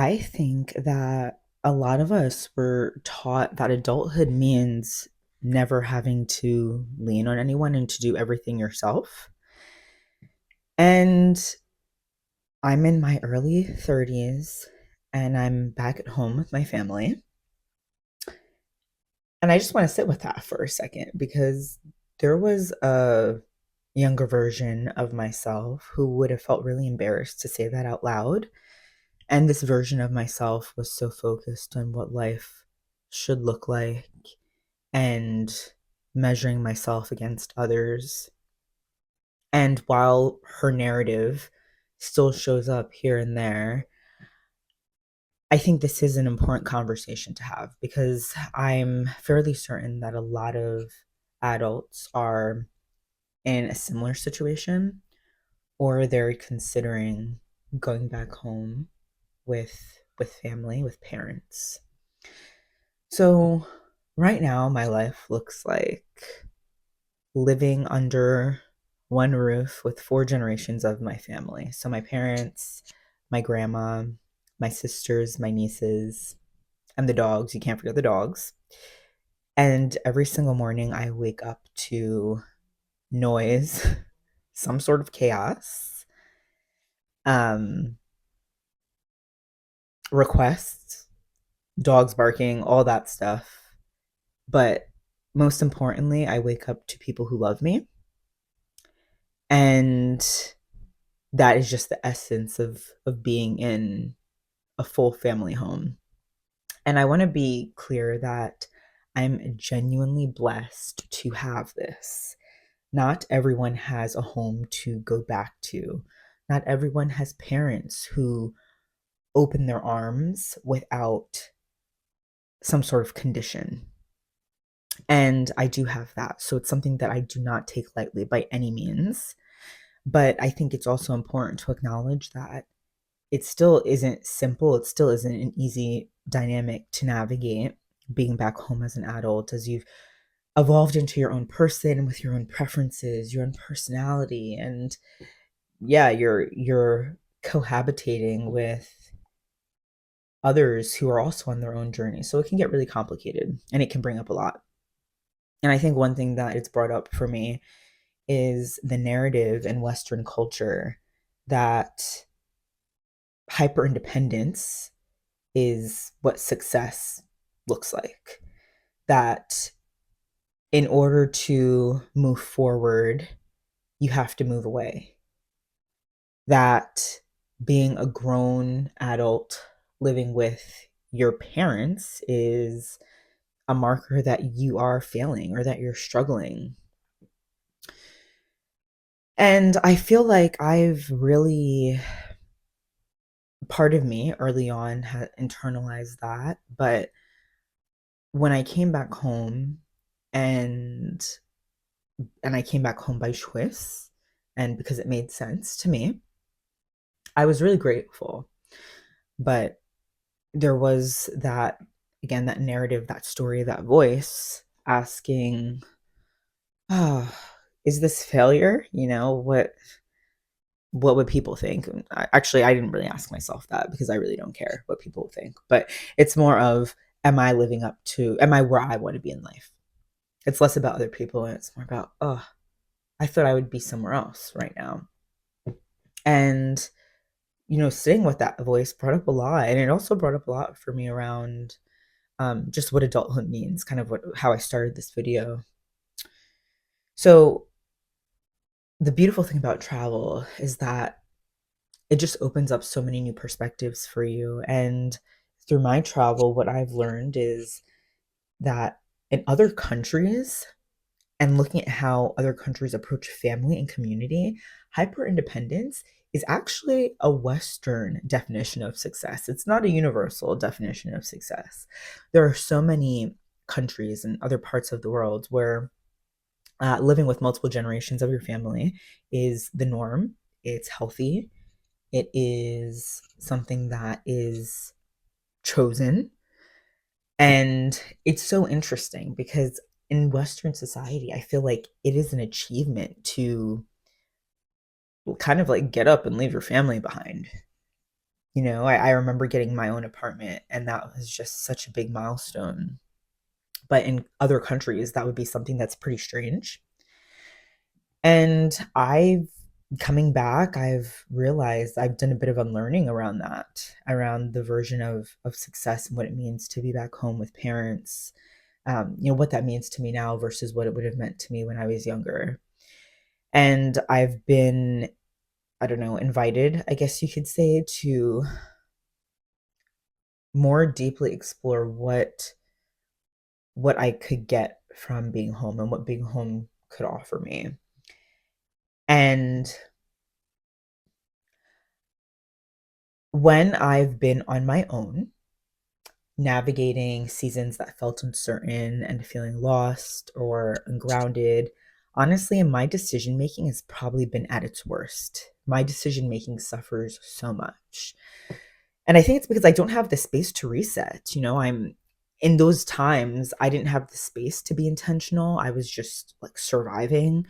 I think that a lot of us were taught that adulthood means never having to lean on anyone and to do everything yourself. And I'm in my early 30s and I'm back at home with my family. And I just want to sit with that for a second because there was a younger version of myself who would have felt really embarrassed to say that out loud. And this version of myself was so focused on what life should look like and measuring myself against others. And while her narrative still shows up here and there, I think this is an important conversation to have because I'm fairly certain that a lot of adults are in a similar situation or they're considering going back home with family, with parents. So right now my life looks like living under one roof with four generations of my family. So my parents, my grandma, my sisters, my nieces, and the dogs. You can't forget the dogs. And every single morning I wake up to noise, some sort of chaos, um, requests, dogs barking, all that stuff. But most importantly, I wake up to people who love me. And that is just the essence of being in a full family home. And I want to be clear that I'm genuinely blessed to have this. Not everyone has a home to go back to. Not everyone has parents who open their arms without some sort of condition. And I do have that. So it's something that I do not take lightly by any means. But I think it's also important to acknowledge that it still isn't simple. It still isn't an easy dynamic to navigate being back home as an adult as you've evolved into your own person with your own preferences, your own personality, and yeah, you're cohabitating with others who are also on their own journey. So it can get really complicated and it can bring up a lot. And I think one thing that it's brought up for me is the narrative in Western culture that hyper independence is what success looks like. That in order to move forward, you have to move away. That being a grown adult living with your parents is a marker that you are failing or that you're struggling. And I feel like I've really, part of me early on had internalized that. But when I came back home and I came back home by choice and because it made sense to me, I was really grateful. But there was that, again, that narrative, that story, that voice asking, oh, is this failure? What would people think? Actually, I didn't really ask myself that because I really don't care what people think. But it's more of, am I where I want to be in life? It's less about other people and it's more about, oh, I thought I would be somewhere else right now. And, sitting with that voice brought up a lot. And it also brought up a lot for me around just what adulthood means, kind of how I started this video. So, the beautiful thing about travel is that it just opens up so many new perspectives for you. And through my travel, what I've learned is that in other countries, and looking at how other countries approach family and community, hyper independence is actually a Western definition of success. It's not a universal definition of success. There are so many countries and other parts of the world where living with multiple generations of your family is the norm. It's healthy. It is something that is chosen. And it's so interesting because in Western society, I feel like it is an achievement to kind of like get up and leave your family behind. I remember getting my own apartment, and that was just such a big milestone. But in other countries, that would be something that's pretty strange. And coming back, I've realized I've done a bit of unlearning around that, around the version of success and what it means to be back home with parents. What that means to me now versus what it would have meant to me when I was younger. And I've been, I don't know, invited, I guess you could say, to more deeply explore what I could get from being home and what being home could offer me. And when I've been on my own, navigating seasons that felt uncertain and feeling lost or ungrounded, honestly, my decision making has probably been at its worst. My decision making suffers so much. And I think it's because I don't have the space to reset. I'm in those times, I didn't have the space to be intentional. I was just like surviving,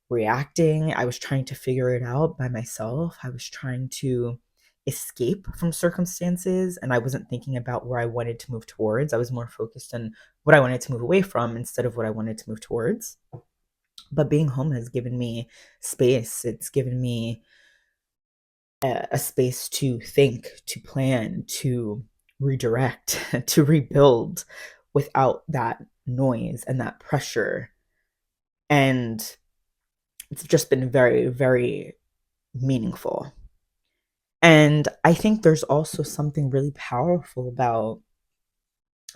reacting. I was trying to figure it out by myself. I was trying to escape from circumstances, and I wasn't thinking about where I wanted to move towards. I was more focused on what I wanted to move away from instead of what I wanted to move towards. But being home has given me space. It's given me a space to think, to plan, to redirect, to rebuild without that noise and that pressure. And it's just been very, very meaningful. And I think there's also something really powerful about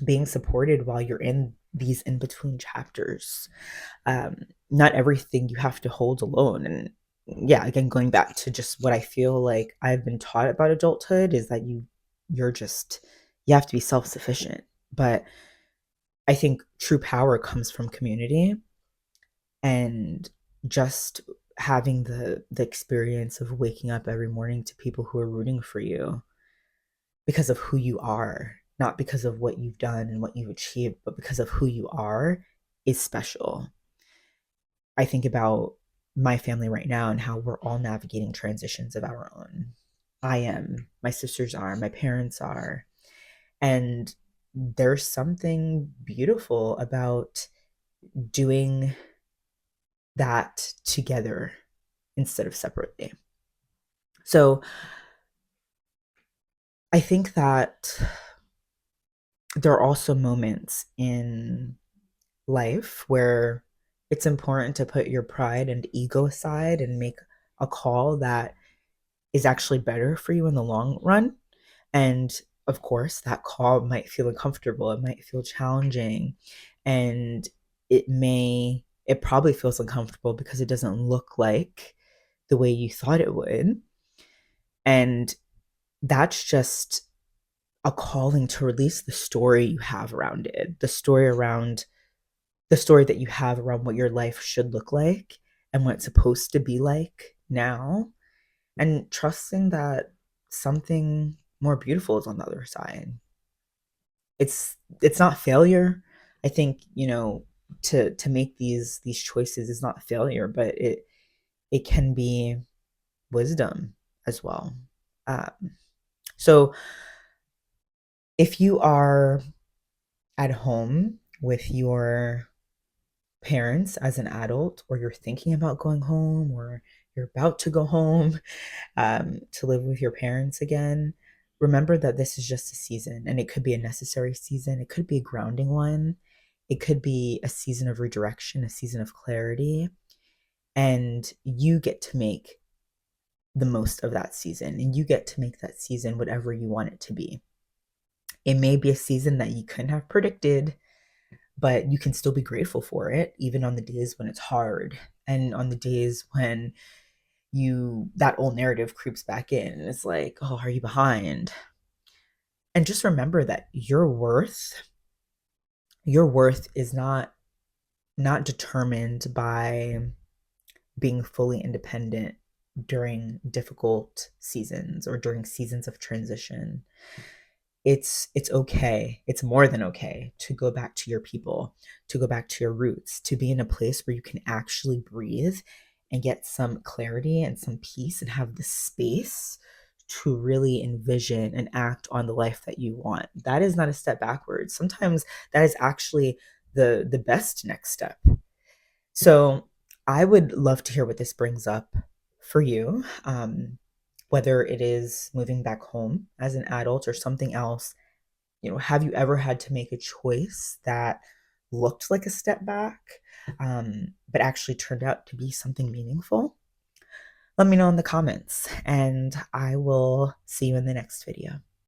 being supported while you're in these in between chapters. Not everything you have to hold alone. And yeah, again, going back to just what I feel like I've been taught about adulthood is that you have to be self sufficient. But I think true power comes from community and just having the experience of waking up every morning to people who are rooting for you because of who you are, not because of what you've done and what you've achieved, but because of who you are is special. I think about my family right now and how we're all navigating transitions of our own. I am, my sisters are, my parents are. And there's something beautiful about doing that together instead of separately. So I think that there are also moments in life where it's important to put your pride and ego aside and make a call that is actually better for you in the long run. And of course, that call might feel uncomfortable, it might feel challenging, and it probably feels uncomfortable because it doesn't look like the way you thought it would. And that's just a calling to release the story you have around it, the story that you have around what your life should look like and what it's supposed to be like now, and trusting that something more beautiful is on the other side. It's not failure. I think, to make these choices is not failure, but it can be wisdom as well. Um, so if you are at home with your parents as an adult, or you're thinking about going home, or you're about to go home to live with your parents again, remember that this is just a season, and it could be a necessary season. It could be a grounding one. It could be a season of redirection, a season of clarity. And you get to make the most of that season, and you get to make that season whatever you want it to be. It may be a season that you couldn't have predicted, but you can still be grateful for it, even on the days when it's hard and on the days when that old narrative creeps back in and it's like, oh, are you behind? And just remember that your worth is not determined by being fully independent during difficult seasons or during seasons of transition. It's okay. It's more than okay to go back to your people, to go back to your roots, to be in a place where you can actually breathe and get some clarity and some peace and have the space to really envision and act on the life that you want. That is not a step backwards. Sometimes that is actually the best next step. So I would love to hear what this brings up for you, whether it is moving back home as an adult or something else. Have you ever had to make a choice that looked like a step back, but actually turned out to be something meaningful? Let me know in the comments, and I will see you in the next video.